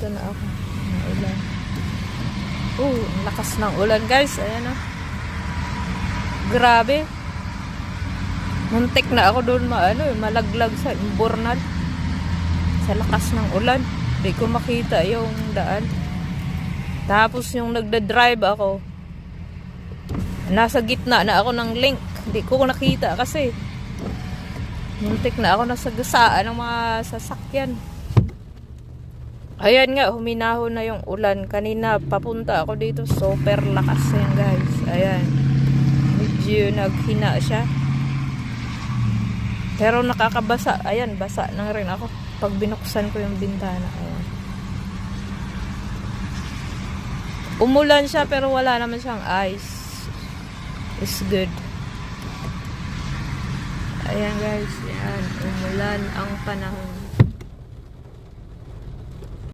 Nandito na ako. Ulan. Ang lakas ng ulan guys. Ayan o. Grabe. Muntik na ako doon malaglag sa imbornal. Sa lakas ng ulan. Hindi ko makita yung daan. Tapos yung nagda-drive ako, nasa gitna na ako ng link. Hindi ko nakita kasi muntik na ako nasa gasaan ng mga sasakyan. Ayan nga, huminahon na yung ulan. Kanina papunta ako dito, super lakas yan guys. Ayan, medyo naghina siya, pero nakakabasa. Ayan, basa na rin ako pag binuksan ko yung bintana. Ayan. Umulan siya pero wala naman siyang ice. It's good. Ayan guys, yan, umulan ang panahon.